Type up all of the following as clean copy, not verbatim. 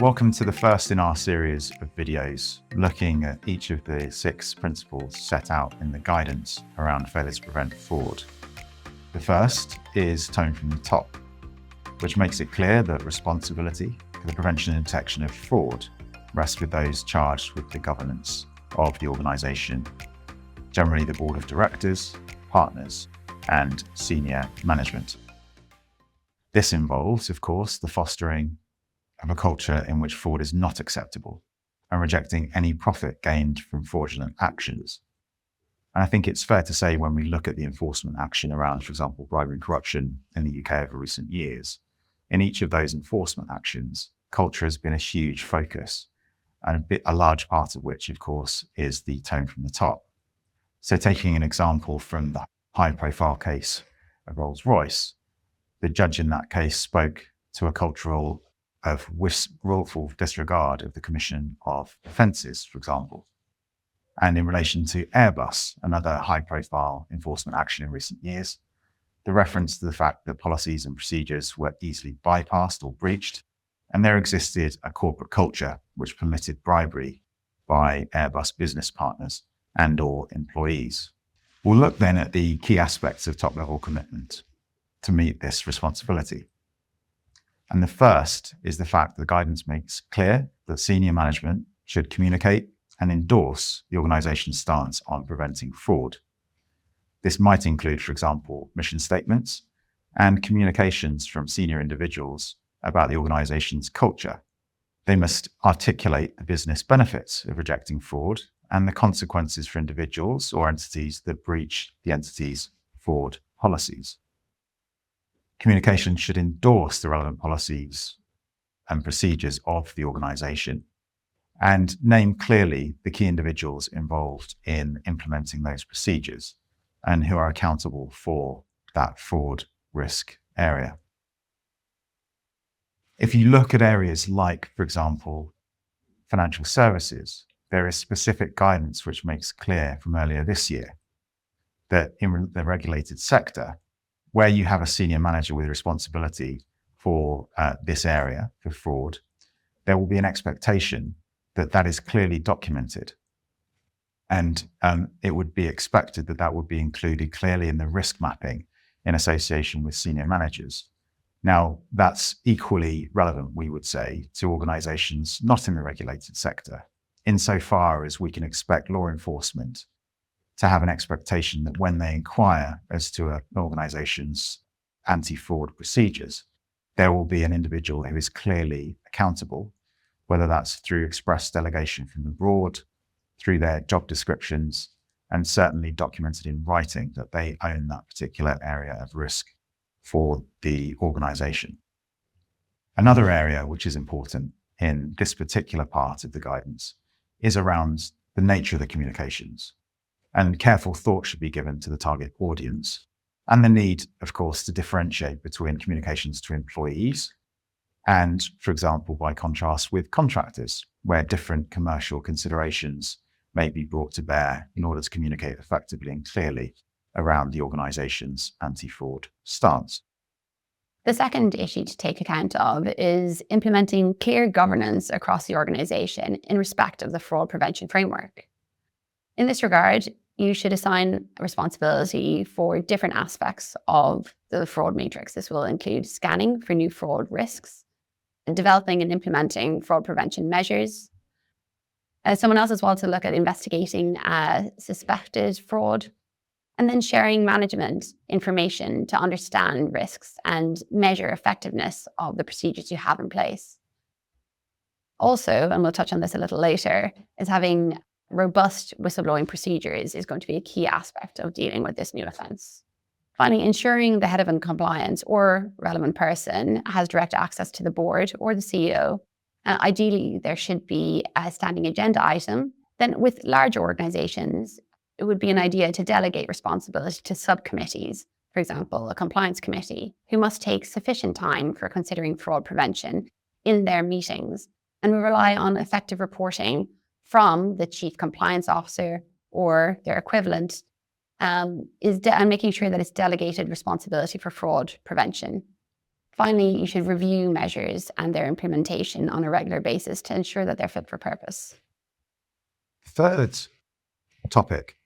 Welcome to the first in our series of videos looking at each of the 6 principles set out in the guidance around failure to prevent fraud. The first is tone from the top, which makes it clear that responsibility for the prevention and detection of fraud rests with those charged with the governance of the organisation, generally the board of directors, partners, and senior management. This involves, of course, the fostering of a culture in which fraud is not acceptable and rejecting any profit gained from fraudulent actions. And I think it's fair to say when we look at the enforcement action around, for example, bribery and corruption in the UK over recent years, in each of those enforcement actions, culture has been a huge focus, and a large part of which, of course, is the tone from the top. So taking an example from the high-profile case of Rolls-Royce, the judge in that case spoke to a culture of willful disregard of the commission of offences, for example. And in relation to Airbus, another high-profile enforcement action in recent years, the reference to the fact that policies and procedures were easily bypassed or breached, and there existed a corporate culture which permitted bribery by Airbus business partners and/or employees. We'll look then at the key aspects of top-level commitment to meet this responsibility. And the first is the fact that the guidance makes clear that senior management should communicate and endorse the organisation's stance on preventing fraud. This might include, for example, mission statements and communications from senior individuals about the organisation's culture. They must articulate the business benefits of rejecting fraud and the consequences for individuals or entities that breach the entity's fraud policies. Communication should endorse the relevant policies and procedures of the organisation and name clearly the key individuals involved in implementing those procedures and who are accountable for that fraud risk area. If you look at areas like, for example, financial services, there is specific guidance which makes clear from earlier this year that in the regulated sector, where you have a senior manager with responsibility for this area, for fraud, there will be an expectation that that is clearly documented. And it would be expected that that would be included clearly in the risk mapping in association with senior managers. Now, that's equally relevant, we would say, to organisations not in the regulated sector, insofar as we can expect law enforcement to have an expectation that when they inquire as to an organisation's anti-fraud procedures, there will be an individual who is clearly accountable, whether that's through express delegation from the board, through their job descriptions, and certainly documented in writing that they own that particular area of risk for the organisation. Another area which is important in this particular part of the guidance is around the nature of the communications. And careful thought should be given to the target audience and the need, of course, to differentiate between communications to employees and, for example, by contrast with contractors, where different commercial considerations may be brought to bear in order to communicate effectively and clearly around the organisation's anti-fraud stance. The second issue to take account of is implementing clear governance across the organisation in respect of the fraud prevention framework. In this regard, you should assign responsibility for different aspects of the fraud matrix. This will include scanning for new fraud risks, and developing and implementing fraud prevention measures. Someone else as well to look at investigating suspected fraud, and then sharing management information to understand risks and measure effectiveness of the procedures you have in place. Also, and we'll touch on this a little later, is having robust whistleblowing procedures is going to be a key aspect of dealing with this new offence. Finally, ensuring the head of compliance or relevant person has direct access to the board or the CEO. Ideally, there should be a standing agenda item. Then with larger organisations, it would be an idea to delegate responsibility to subcommittees, for example, a compliance committee, who must take sufficient time for considering fraud prevention in their meetings, and we rely on effective reporting from the chief compliance officer or their equivalent, and making sure that it's delegated responsibility for fraud prevention. Finally, you should review measures and their implementation on a regular basis to ensure that they're fit for purpose. Third topic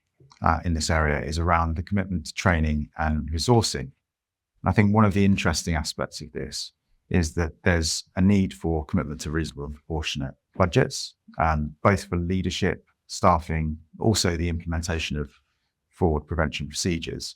in this area is around the commitment to training and resourcing. And I think one of the interesting aspects of this is that there's a need for commitment to reasonable and proportionate budgets, both for leadership, staffing, also the implementation of fraud prevention procedures,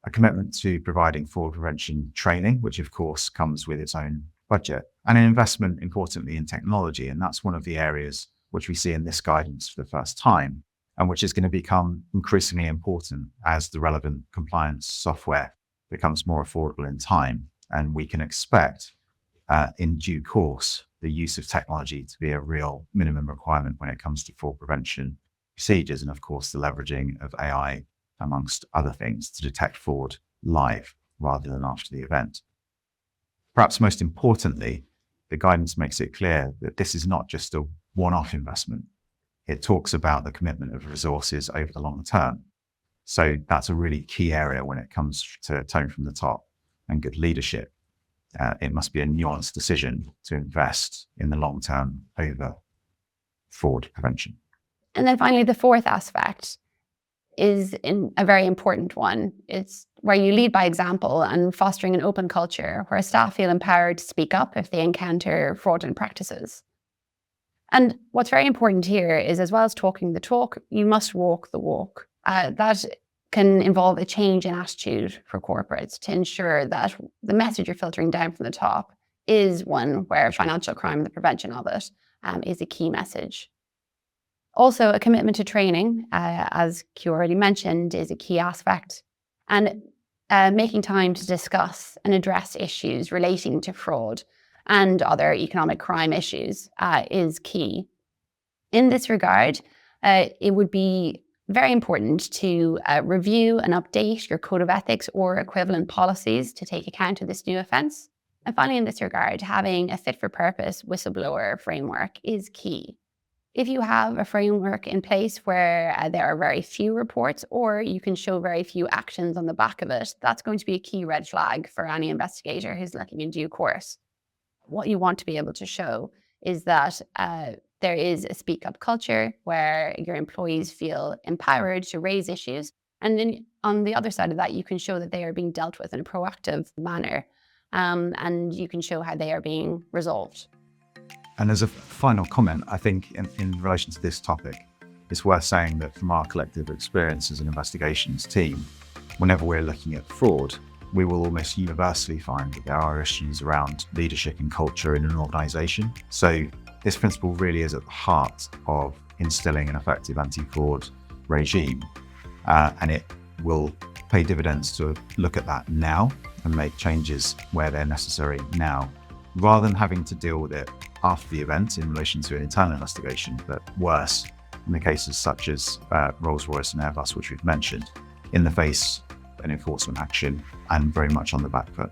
a commitment to providing fraud prevention training, which of course comes with its own budget, and an investment, importantly, in technology. And that's one of the areas which we see in this guidance for the first time, and which is going to become increasingly important as the relevant compliance software becomes more affordable in time. And we can expect in due course the use of technology to be a real minimum requirement when it comes to fraud prevention procedures, and of course the leveraging of AI amongst other things to detect fraud live rather than after the event. Perhaps most importantly, the guidance makes it clear that this is not just a one-off investment. It talks about the commitment of resources over the long term. So that's a really key area when it comes to tone from the top and good leadership. It must be a nuanced decision to invest in the long term over fraud prevention. And then finally, the fourth aspect is a very important one. It's where you lead by example and fostering an open culture where staff feel empowered to speak up if they encounter fraudulent practices. And what's very important here is, as well as talking the talk, you must walk the walk. That can involve a change in attitude for corporates to ensure that the message you're filtering down from the top is one where financial crime and the prevention of it is a key message. Also, a commitment to training, as Q already mentioned, is a key aspect. And making time to discuss and address issues relating to fraud and other economic crime issues is key. In this regard, it would be very important to review and update your code of ethics or equivalent policies to take account of this new offence. And finally, in this regard, having a fit-for-purpose whistleblower framework is key. If you have a framework in place where there are very few reports, or you can show very few actions on the back of it, that's going to be a key red flag for any investigator who's looking in due course. What you want to be able to show is that there is a speak-up culture where your employees feel empowered to raise issues. And then on the other side of that, you can show that they are being dealt with in a proactive manner, and you can show how they are being resolved. And as a final comment, I think in relation to this topic, it's worth saying that from our collective experience as an investigations team, whenever we're looking at fraud, we will almost universally find that there are issues around leadership and culture in an organisation. So this principle really is at the heart of instilling an effective anti-fraud regime, and it will pay dividends to look at that now and make changes where they're necessary now, rather than having to deal with it after the event in relation to an internal investigation, but worse in the cases such as Rolls-Royce and Airbus, which we've mentioned, in the face of an enforcement action and very much on the back foot.